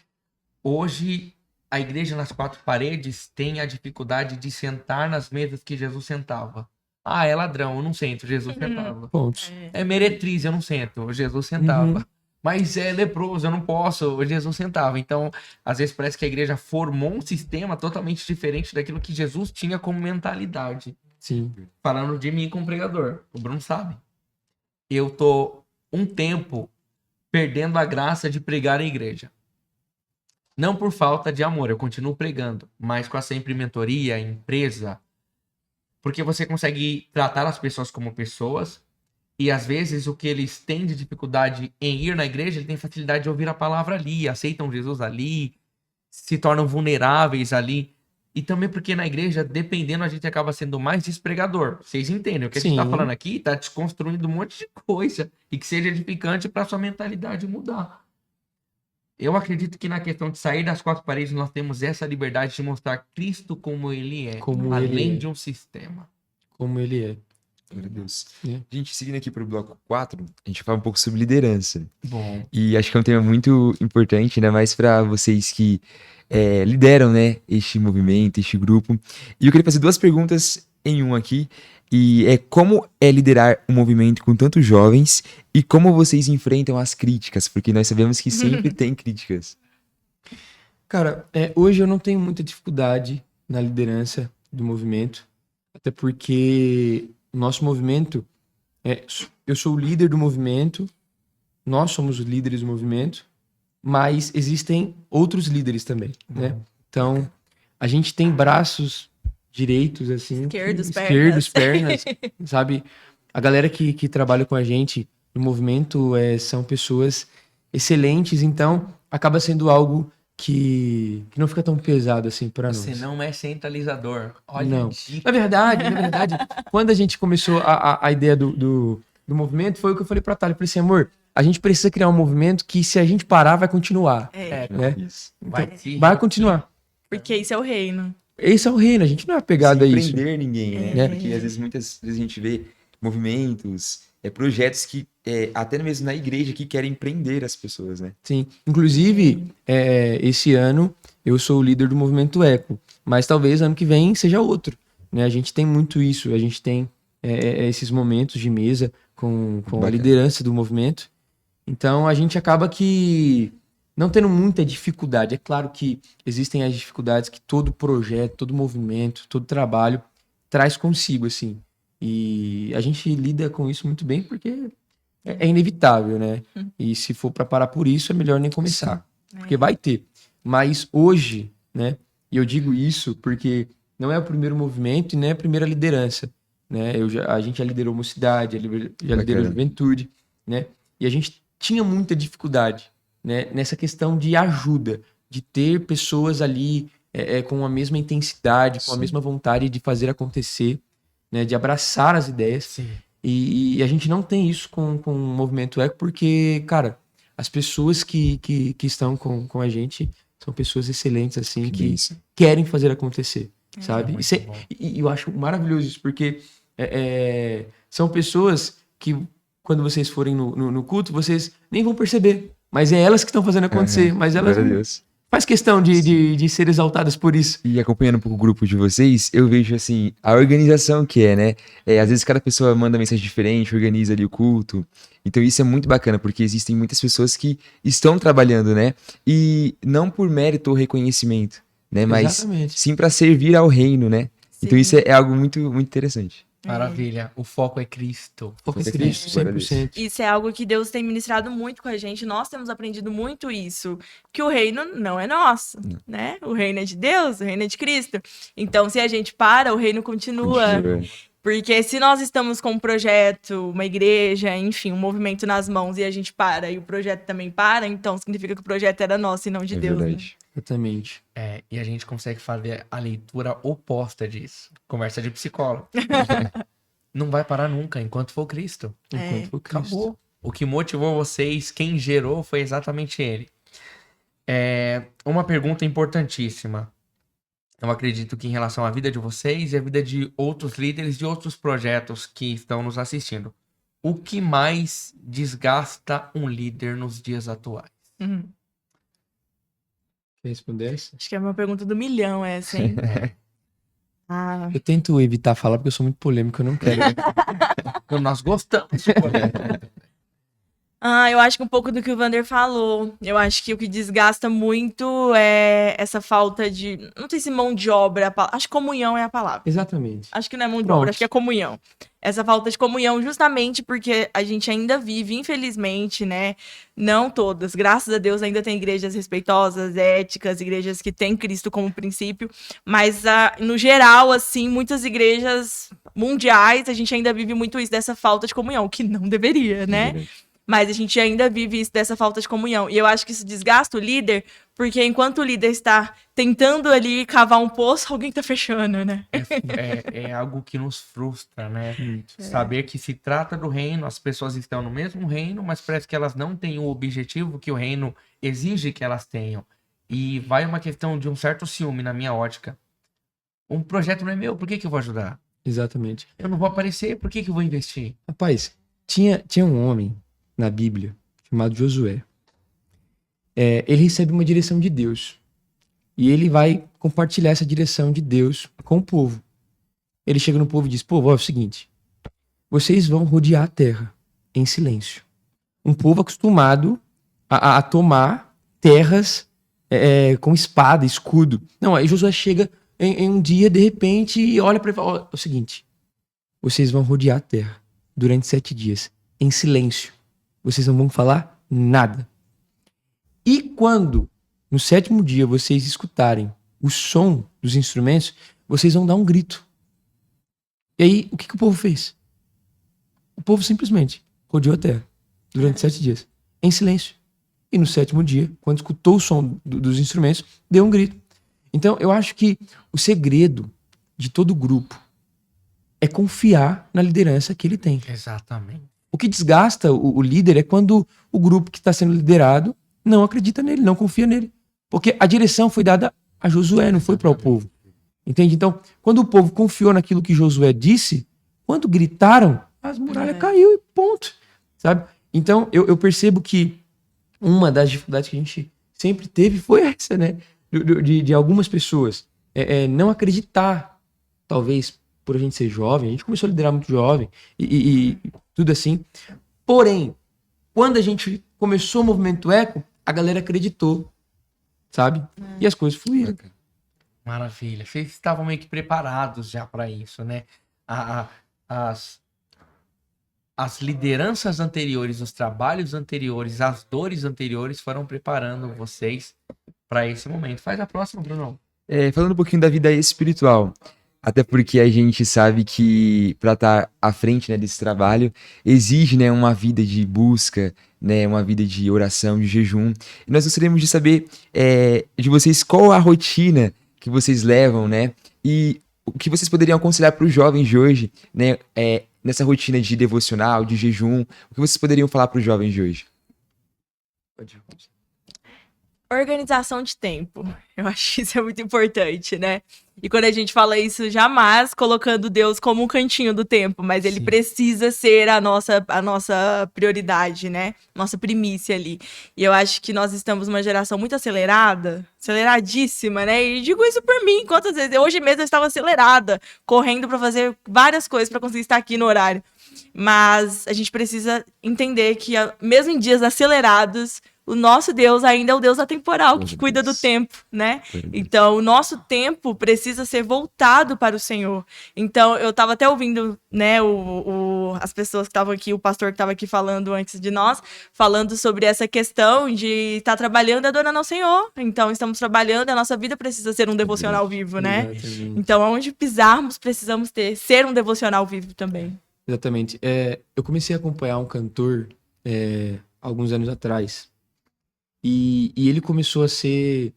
Hoje, a igreja nas quatro paredes tem a dificuldade de sentar nas mesas que Jesus sentava. Ah, é ladrão, eu não sento, Jesus sentava. Pontos. É meretriz, eu não sento, Jesus sentava. Uhum. Mas é leproso, eu não posso, Jesus sentava. Então, às vezes parece que a igreja formou um sistema totalmente diferente daquilo que Jesus tinha como mentalidade. Sim. Falando de mim como pregador, o Bruno sabe. Eu tô um tempo perdendo a graça de pregar em igreja. Não por falta de amor, eu continuo pregando, mas com a sempre mentoria, empresa, porque você consegue tratar as pessoas como pessoas e às vezes o que eles têm de dificuldade em ir na igreja, eles têm facilidade de ouvir a palavra ali, aceitam Jesus ali, se tornam vulneráveis ali. E também porque na igreja, dependendo, a gente acaba sendo mais despregador. Vocês entendem? O que a gente tá Sim. falando aqui tá desconstruindo um monte de coisa e que seja edificante para sua mentalidade mudar. Eu acredito que na questão de sair das quatro paredes, nós temos essa liberdade de mostrar Cristo como ele é, Como além ele é. de um sistema. Como ele é. Glória a Deus. É. Gente, seguindo aqui pro bloco 4, a gente fala um pouco sobre liderança. Bom, E acho que é um tema muito importante, ainda mais para vocês que lideram, né, este movimento, este grupo. E eu queria fazer duas perguntas em um aqui. E como é liderar um movimento com tantos jovens e como vocês enfrentam as críticas? Porque nós sabemos que sempre tem críticas. Cara, hoje eu não tenho muita dificuldade na liderança do movimento, até porque o nosso movimento, eu sou o líder do movimento, nós somos os líderes do movimento, mas existem outros líderes também, né? Então, a gente tem braços direitos, assim. Esquerdos, pernas, sabe? A galera que trabalha com a gente no movimento são pessoas excelentes, então acaba sendo algo que não fica tão pesado assim pra nós. você não é centralizador. Olha, Não. dica. Na verdade, quando a gente começou a ideia do movimento, foi o que eu falei pra Thalia. Eu falei assim, amor, a gente precisa criar um movimento que se a gente parar, vai continuar. Né? Isso. Vai continuar. Porque isso é o reino. Esse é o reino, a gente não é apegado a Sem isso. prender ninguém, né? É. Porque às vezes, muitas vezes a gente vê movimentos, projetos que, até mesmo na igreja, que querem prender as pessoas, né? Sim. Inclusive, esse ano eu sou o líder do movimento Eco, mas talvez ano que vem seja outro. Né? A gente tem muito isso, a gente tem esses momentos de mesa com a Bacana. liderança do movimento. Então a gente acaba que não tendo muita dificuldade. É claro que existem as dificuldades que todo projeto, todo movimento, todo trabalho traz consigo, assim. E a gente lida com isso muito bem porque é inevitável, né? E se for para parar por isso, é melhor nem começar. Porque vai ter. Mas hoje, né? E eu digo isso porque não é o primeiro movimento e nem é a primeira liderança, né? A gente já liderou Mocidade, já liderou Juventude, né? E a gente tinha muita dificuldade, né, nessa questão de ajuda, de ter pessoas ali com a mesma intensidade, com a mesma vontade de fazer acontecer, né, de abraçar as ideias. Sim. E a gente não tem isso com o Movimento Eco porque, cara, as pessoas que estão com a gente são pessoas excelentes, assim, que querem fazer acontecer, sabe? E eu acho maravilhoso isso, porque são pessoas que, quando vocês forem no culto, vocês nem vão perceber. Mas é elas que estão fazendo acontecer. Mas elas não faz questão de ser exaltadas por isso. E acompanhando um pouco o grupo de vocês, eu vejo assim, a organização que é, né? Às vezes cada pessoa manda mensagem diferente, organiza ali o culto. Então isso é muito bacana, porque existem muitas pessoas que estão trabalhando, né? E não por mérito ou reconhecimento, né? Mas Exatamente. sim para servir ao reino, né? Então Sim. isso é algo muito, muito interessante. Maravilha. O foco é Cristo. Foco em É. Cristo, Glória a Deus. 100%. Isso é algo que Deus tem ministrado muito com a gente. Nós temos aprendido muito isso. Que o reino não é nosso, né? O reino é de Deus, o reino é de Cristo. Então, se a gente para, o reino continua. Porque se nós estamos com um projeto, uma igreja, enfim, um movimento nas mãos e a gente para e o projeto também para, então significa que o projeto era nosso e não de É Deus. Né? verdade. Exatamente. E a gente consegue fazer a leitura oposta disso. Conversa de psicólogo. Não vai parar nunca, enquanto for Cristo. Enquanto for Cristo. Acabou. O que motivou vocês, quem gerou, foi exatamente ele. Uma pergunta importantíssima. Eu acredito que em relação à vida de vocês e à vida de outros líderes de outros projetos que estão nos assistindo. O que mais desgasta um líder nos dias atuais? Quer responder essa? Acho que é uma pergunta do milhão essa, hein? Ah, Eu tento evitar falar porque eu sou muito polêmico, eu não quero. Nós gostamos de poder. eu acho que um pouco do que o Vander falou. Eu acho que o que desgasta muito é essa falta de... Não sei se mão de obra... Acho que comunhão é a palavra. Exatamente. Acho que não é mão de Pronto. obra, acho que é comunhão. Essa falta de comunhão justamente porque a gente ainda vive, infelizmente, né? Não todas. Graças a Deus ainda tem igrejas respeitosas, éticas, igrejas que têm Cristo como princípio. Mas, no geral, assim, muitas igrejas mundiais, a gente ainda vive muito isso, dessa falta de comunhão, o que não deveria, né? Mas a gente ainda vive isso dessa falta de comunhão. E eu acho que isso desgasta o líder, porque enquanto o líder está tentando ali cavar um poço, alguém está fechando, né? É algo que nos frustra, né? Saber que se trata do reino, as pessoas estão no mesmo reino, mas parece que elas não têm o objetivo que o reino exige que elas tenham. E vai uma questão de um certo ciúme na minha ótica. Um projeto não é meu, por que eu vou ajudar? Exatamente. Eu não vou aparecer, por que eu vou investir? Rapaz, tinha um homem na Bíblia chamado Josué. Ele recebe uma direção de Deus. E ele vai compartilhar essa direção de Deus com o povo. Ele chega no povo e diz: povo, é o seguinte, vocês vão rodear a terra em silêncio. Um povo acostumado a tomar terras com espada, escudo. Não, aí Josué chega em um dia, de repente, e olha para ele e fala: é o seguinte, vocês vão rodear a terra durante 7 dias, em silêncio. Vocês não vão falar nada. E quando, no 7º dia, vocês escutarem o som dos instrumentos, vocês vão dar um grito. E aí, o que o povo fez? O povo simplesmente rodeou a terra durante 7 dias, em silêncio. E no 7º dia, quando escutou o som dos instrumentos, deu um grito. Então, eu acho que o segredo de todo o grupo é confiar na liderança que ele tem. Exatamente. O que desgasta o líder é quando o grupo que está sendo liderado não acredita nele, não confia nele. Porque a direção foi dada a Josué, não foi para o povo. Entende? Então, quando o povo confiou naquilo que Josué disse, quando gritaram, as muralhas caiu e ponto. Sabe? Então, eu percebo que uma das dificuldades que a gente sempre teve foi essa, né? De algumas pessoas não acreditar, talvez por a gente ser jovem. A gente começou a liderar muito jovem e tudo assim. Porém, quando a gente começou o movimento eco, a galera acreditou, sabe? E as coisas fluíram. Maravilha. Vocês estavam meio que preparados já para isso, né? As lideranças anteriores, os trabalhos anteriores, as dores anteriores foram preparando vocês para esse momento. Faz a próxima, Bruno. Falando um pouquinho da vida espiritual, até porque a gente sabe que para estar à frente, né, desse trabalho exige, né, uma vida de busca, né, uma vida de oração, de jejum. E nós gostaríamos de saber de vocês qual a rotina que vocês levam, né, e o que vocês poderiam aconselhar para os jovens de hoje, né, nessa rotina de devocional, de jejum. O que vocês poderiam falar para os jovens de hoje? Organização de tempo. Eu acho que isso é muito importante, né? E quando a gente fala isso, jamais colocando Deus como um cantinho do tempo, mas ele Sim. precisa ser a nossa prioridade, né? Nossa primícia ali. E eu acho que nós estamos numa geração muito acelerada, aceleradíssima, né? E digo isso por mim, quantas vezes. Hoje mesmo eu estava acelerada, correndo para fazer várias coisas para conseguir estar aqui no horário. Mas a gente precisa entender que, mesmo em dias acelerados, o nosso Deus ainda é o Deus atemporal, que cuida do tempo, né? Então, o nosso tempo precisa ser voltado para o Senhor. Então, eu estava até ouvindo, né, as pessoas que estavam aqui, o pastor que estava aqui falando antes de nós, falando sobre essa questão de estar trabalhando e adorando ao Senhor. Então, estamos trabalhando, a nossa vida precisa ser um devocional vivo, né? Exatamente. Então, aonde pisarmos, precisamos ser um devocional vivo também. Exatamente. Eu comecei a acompanhar um cantor alguns anos atrás. E ele começou a ser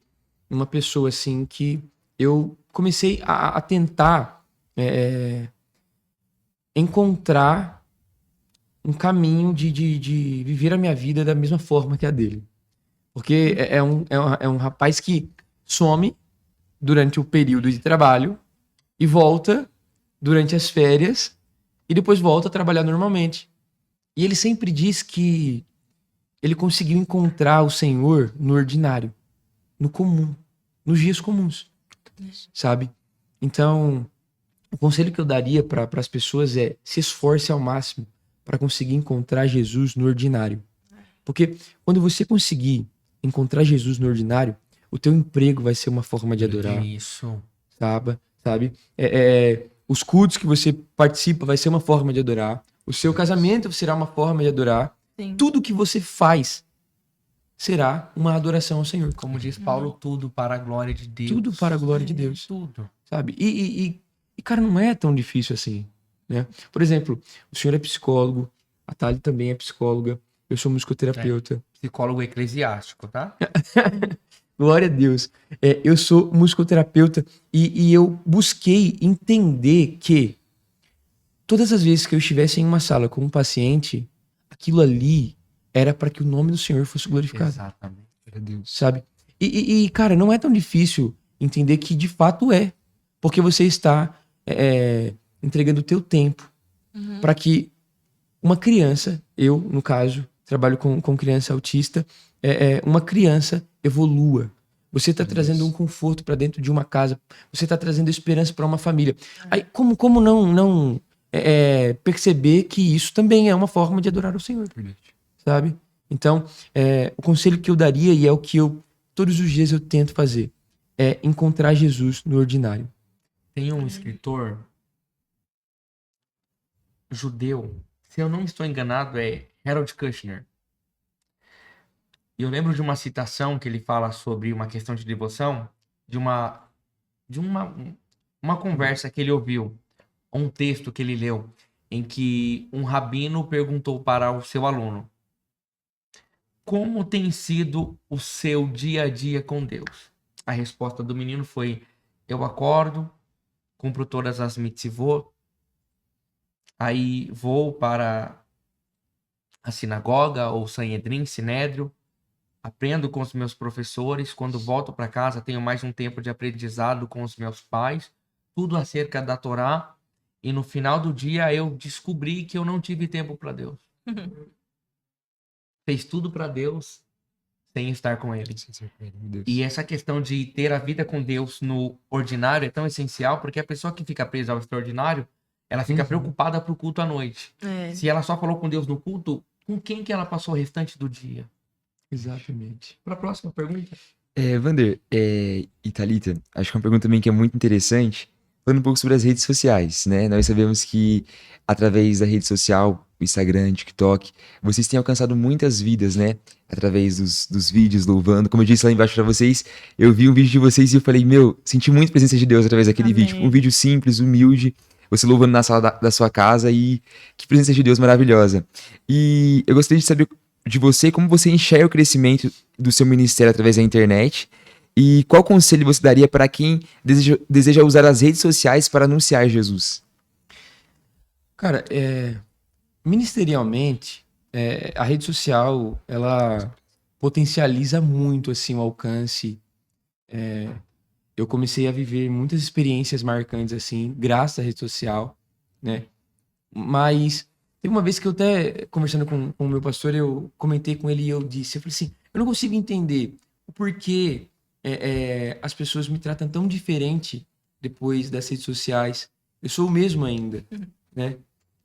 uma pessoa assim que eu comecei a tentar encontrar um caminho de viver a minha vida da mesma forma que a dele. Porque é um rapaz que some durante o período de trabalho e volta durante as férias e depois volta a trabalhar normalmente. E ele sempre diz que ele conseguiu encontrar o Senhor no ordinário, no comum, nos dias comuns, sabe? Então, o conselho que eu daria para as pessoas é: se esforce ao máximo para conseguir encontrar Jesus no ordinário. Porque quando você conseguir encontrar Jesus no ordinário, o teu emprego vai ser uma forma de adorar, Isso. sabe? Os cultos que você participa vai ser uma forma de adorar. O seu casamento será uma forma de adorar. Sim. Tudo que você faz será uma adoração ao Senhor. Como diz Paulo, tudo para a glória de Deus. Tudo para a glória de Deus, Tudo. sabe? E, cara, não é tão difícil assim, né? Por exemplo, o senhor é psicólogo, a Thali também é psicóloga, eu sou musicoterapeuta. Psicólogo eclesiástico, tá? Glória a Deus. Eu sou musicoterapeuta e eu busquei entender que todas as vezes que eu estivesse em uma sala com um paciente, aquilo ali era para que o nome do Senhor fosse glorificado. Exatamente. Sabe? E, cara, não é tão difícil entender que de fato é. Porque você está entregando o teu tempo para que uma criança, eu, no caso, trabalho com criança autista, uma criança evolua. Você está trazendo um conforto para dentro de uma casa. Você está trazendo esperança para uma família. Aí, como não perceber que isso também é uma forma de adorar o Senhor, sabe? Então, o conselho que eu daria, e é o que eu todos os dias eu tento fazer, é encontrar Jesus no ordinário. Tem um escritor judeu, se eu não estou enganado, é Harold Kushner. E eu lembro de uma citação que ele fala sobre uma questão de devoção, de uma conversa que ele ouviu, um texto que ele leu, em que um rabino perguntou para o seu aluno: como tem sido o seu dia a dia com Deus? A resposta do menino foi: eu acordo, cumpro todas as mitzvot, aí vou para a sinagoga ou Sanhedrin, Sinédrio, aprendo com os meus professores, quando volto para casa tenho mais um tempo de aprendizado com os meus pais, tudo acerca da Torá, e no final do dia eu descobri que eu não tive tempo para Deus. Fez tudo para Deus sem estar com Ele. E essa questão de ter a vida com Deus no ordinário é tão essencial, porque a pessoa que fica presa ao extraordinário, ela fica preocupada pro culto à noite. Se ela só falou com Deus no culto, com quem que ela passou o restante do dia? Exatamente. Para a próxima pergunta. Vander e Thalita, acho que é uma pergunta também que é muito interessante, falando um pouco sobre as redes sociais, né? Nós sabemos que através da rede social, o Instagram, TikTok, vocês têm alcançado muitas vidas, né? Através dos vídeos, louvando. Como eu disse lá embaixo pra vocês, eu vi um vídeo de vocês e eu falei, senti muito a presença de Deus através daquele Amém. vídeo. Um vídeo simples, humilde, você louvando na sala da sua casa, e que presença de Deus maravilhosa. E eu gostaria de saber de você como você enxerga o crescimento do seu ministério através da internet e qual conselho você daria para quem deseja usar as redes sociais para anunciar Jesus? Cara, ministerialmente, a rede social, ela potencializa muito, assim, o alcance. Eu comecei a viver muitas experiências marcantes, assim, graças à rede social, né? Mas teve uma vez que eu até, conversando com o meu pastor, eu comentei com ele e eu falei assim, eu não consigo entender o porquê as pessoas me tratam tão diferente depois das redes sociais. Eu sou o mesmo ainda, né?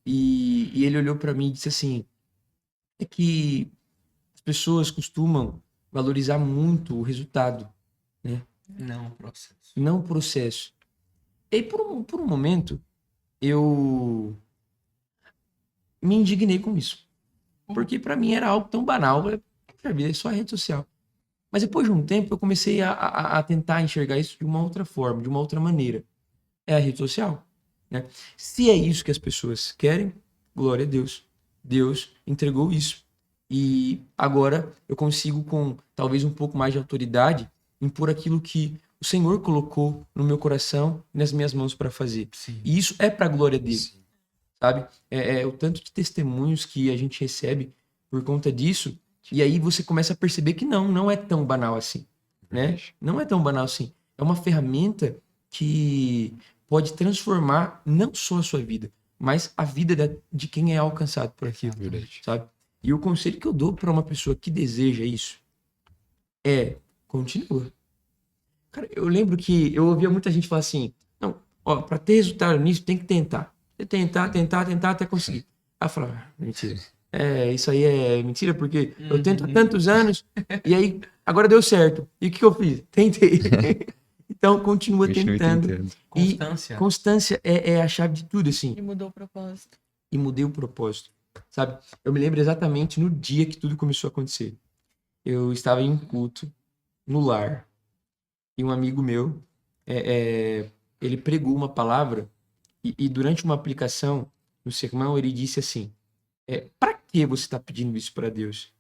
E ele olhou pra mim e disse assim, é que as pessoas costumam valorizar muito o resultado, né? Não, processo. Não o processo. E aí, por um momento, eu me indignei com isso. Porque pra mim era algo tão banal. Puxa vida, é só a rede social. Mas depois de um tempo, eu comecei a tentar enxergar isso de uma outra forma, de uma outra maneira. É a rede social, né? Se é isso que as pessoas querem, glória a Deus. Deus entregou isso. E agora eu consigo, com talvez um pouco mais de autoridade, impor aquilo que o Senhor colocou no meu coração e nas minhas mãos para fazer. Sim. E isso é para a glória dele, sabe? O tanto de testemunhos que a gente recebe por conta disso. E aí você começa a perceber que não é tão banal assim, né? Não é tão banal assim. É uma ferramenta que pode transformar não só a sua vida, mas a vida de quem é alcançado por aquilo, sabe? E o conselho que eu dou para uma pessoa que deseja isso é: continua. Cara, eu lembro que eu ouvia muita gente falar assim, não, ó, para ter resultado nisso tem que tentar. Tentar até conseguir. Aí eu falava, mentira. Isso aí é mentira, porque eu tento há tantos anos e aí agora deu certo. E o que eu fiz? Tentei. Então, continua tentando. E Constância. constância é a chave de tudo, assim. E mudou o propósito. E mudei o propósito, sabe? Eu me lembro exatamente no dia que tudo começou a acontecer. Eu estava em um culto no lar e um amigo meu, ele pregou uma palavra e durante uma aplicação no sermão ele disse assim, para que você está pedindo isso para Deus?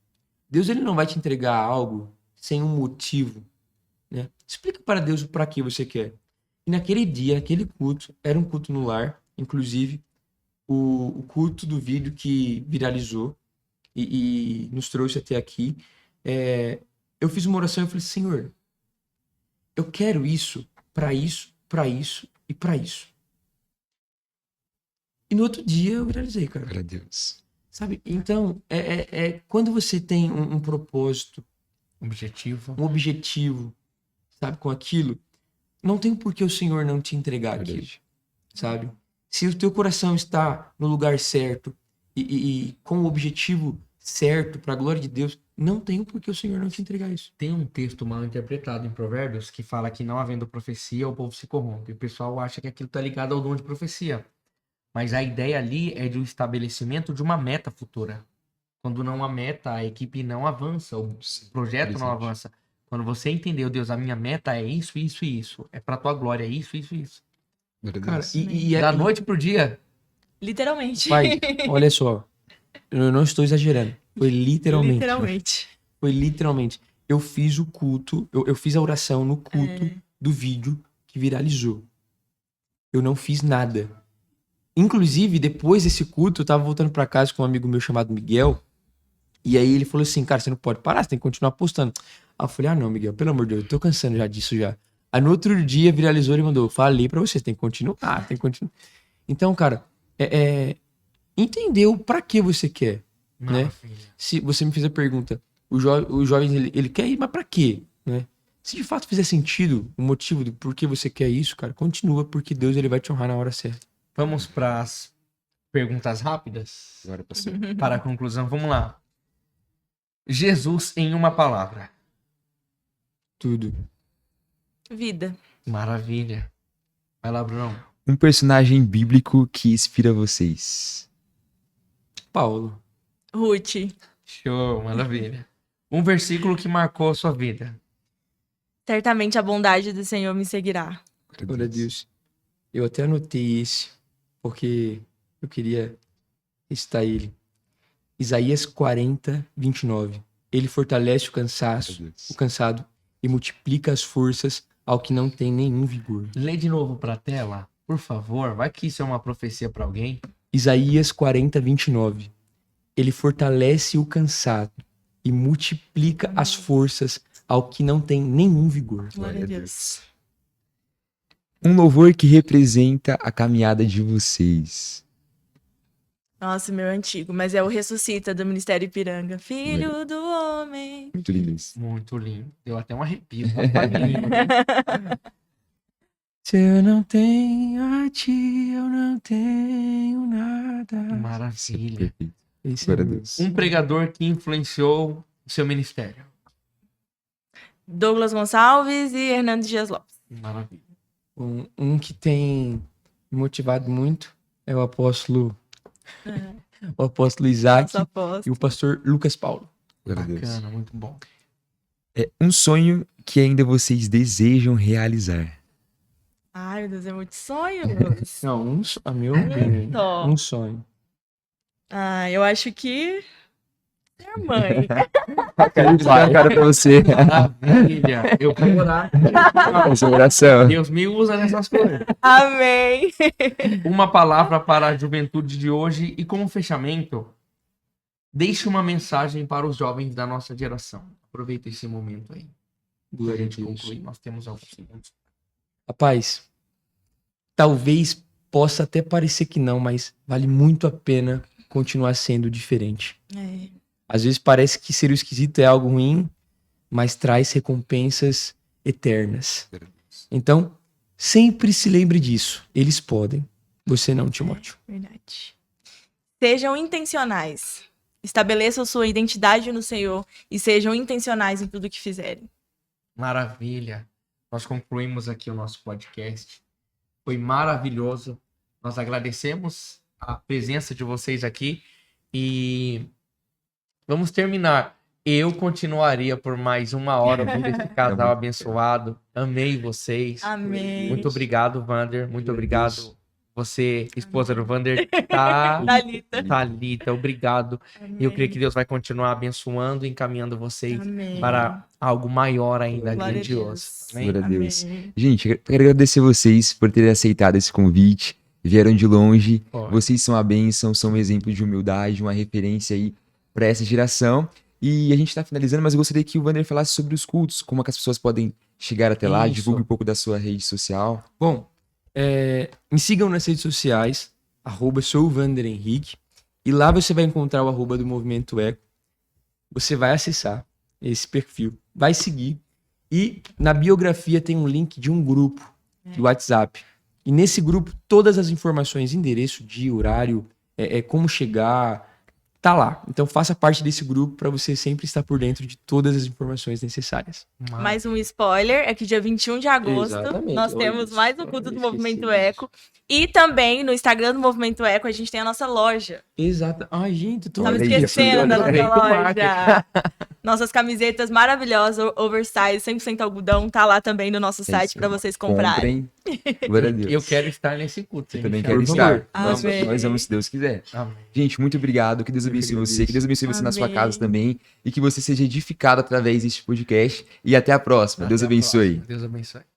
Deus ele não vai te entregar algo sem um motivo, né? Explica para Deus o para que você quer. E naquele dia, aquele culto, era um culto no lar, inclusive o culto do vídeo que viralizou e nos trouxe até aqui. Eu fiz uma oração e falei, Senhor, eu quero isso, para isso, para isso e para isso. E no outro dia eu viralizei, cara. Glória a Deus. Sabe? Então, quando você tem um propósito, Objetivo. um objetivo, sabe, com aquilo, não tem por que o Senhor não te entregar aquilo, sabe? Se o teu coração está no lugar certo e com o objetivo certo, para a glória de Deus, não tem por que o Senhor não te entregar isso. Tem um texto mal interpretado em Provérbios que fala que não havendo profecia, o povo se corrompe. O pessoal acha que aquilo está ligado ao dom de profecia. Mas a ideia ali é de um estabelecimento de uma meta futura. Quando não há meta, a equipe não avança, o projeto não avança. Quando você entendeu, Deus, a minha meta é isso, isso e isso. É pra tua glória, é isso, isso e isso. Cara, Da noite pro dia. Literalmente. Pai, olha só, eu não estou exagerando. Foi literalmente. Literalmente. Foi literalmente. Eu fiz o culto, eu fiz a oração no culto do vídeo que viralizou. Eu não fiz nada. Inclusive, depois desse culto, eu tava voltando pra casa com um amigo meu chamado Miguel. E aí ele falou assim, cara, você não pode parar, você tem que continuar postando. Aí eu falei, não, Miguel, pelo amor de Deus, eu tô cansando já disso já. Aí no outro dia viralizou e mandou, falei pra você, tem que continuar, tem que continuar. Então, cara, entendeu pra que você quer, né? Se você me fez a pergunta, o jovem, ele quer ir, mas pra quê, né? Se de fato fizer sentido o motivo do porquê você quer isso, cara, continua, porque Deus ele vai te honrar na hora certa. Vamos para as perguntas rápidas? Agora passou. Para a conclusão, vamos lá. Jesus em uma palavra. Tudo. Vida. Maravilha. Vai lá, Brunão. Um personagem bíblico que inspira vocês. Paulo. Ruth. Show, maravilha. Um versículo que marcou a sua vida. Certamente a bondade do Senhor me seguirá. Glória a Deus. Eu até anotei esse, porque eu queria recitar ele. Isaías 40, 29. Ele fortalece o cansado e multiplica as forças ao que não tem nenhum vigor. Lê de novo para a tela, por favor. Vai que isso é uma profecia para alguém. Isaías 40, 29. Ele fortalece o cansado e multiplica as forças ao que não tem nenhum vigor. Glória a Deus. Um louvor que representa a caminhada de vocês. Nossa, meu antigo, mas é o Ressuscita do Ministério Ipiranga. Filho do homem. Muito lindo isso. Muito lindo. Deu até um arrepio. Rapaz, lindo. Se eu não tenho a ti, eu não tenho nada. Maravilha. Perfeito. Esse Glória a é o- Deus. Um pregador que influenciou o seu ministério. Douglas Gonçalves e Hernando Dias Lopes. Maravilha. Um que tem me motivado muito é o apóstolo Isaac Nossa aposta. e o pastor Lucas Paulo. Glória a Deus. Bacana, muito bom. É um sonho que ainda vocês desejam realizar. Ai, meu Deus, é muito sonho. Não, a meu ver, Só. um sonho. Ah, eu acho que. É a mãe. Cara pra você. Maravilha. Eu vou orar. Essa oração. Deus me usa nessas coisas. Amém. Uma palavra para a juventude de hoje e como fechamento, deixe uma mensagem para os jovens da nossa geração. Aproveita esse momento aí. Pra Glória a gente Deus. concluir. Nós temos alguns segundos. Rapaz, talvez possa até parecer que não, mas vale muito a pena continuar sendo diferente. É. Às vezes parece que ser o esquisito é algo ruim, mas traz recompensas eternas. Então, sempre se lembre disso. Eles podem. Você não, Timóteo. Verdade. Sejam intencionais. Estabeleçam sua identidade no Senhor e sejam intencionais em tudo que fizerem. Maravilha. Nós concluímos aqui o nosso podcast. Foi maravilhoso. Nós agradecemos a presença de vocês aqui e vamos terminar. Eu continuaria por mais 1 hora ouvindo esse casal abençoado. Amei vocês. Amém. Muito obrigado, Vander. Muito obrigado. Você, esposa do Vander, tá... Thalita. Thalita, obrigado. E eu creio que Deus vai continuar abençoando e encaminhando vocês Amém. para algo maior ainda, Glória a grandioso. Deus. Amém? Glória a Deus. Amém. Gente, eu quero agradecer vocês por terem aceitado esse convite. Vieram de longe. Ó, Vocês são a bênção, são um exemplo de humildade, uma referência aí para essa geração. E a gente tá finalizando, mas eu gostaria que o Vander falasse sobre os cultos, como é que as pessoas podem chegar até lá, Isso. divulgue um pouco da sua rede social. Bom, me sigam nas redes sociais, @souvanderhenrique, e lá você vai encontrar o @ do Movimento Eco. Você vai acessar esse perfil, vai seguir, e na biografia tem um link de um grupo do WhatsApp. E nesse grupo, todas as informações, endereço, dia, horário, como chegar, tá lá. Então faça parte desse grupo para você sempre estar por dentro de todas as informações necessárias. Mais um spoiler, é que dia 21 de agosto Exatamente, nós olha temos isso. mais um culto do Eu Movimento esqueci Eco. E também no Instagram do Movimento Eco a gente tem a nossa loja. Exato. Ai, gente, tô Tava Olha isso, esquecendo da olha aí nossa com loja. Nossas camisetas maravilosas, oversize, 100% algodão, tá lá também no nosso site isso. para vocês comprarem. Comprem. Glória a Deus. Eu quero estar nesse culto. Eu hein? também Me quero chama. estar. Nós, Amém. nós vamos, se Deus quiser. Amém. Gente, muito obrigado. Que Deus abençoe você. Que Deus abençoe você na sua Amém. casa também. E que você seja edificado através deste podcast. E até a próxima. Deus Até a abençoe. próxima. Deus abençoe.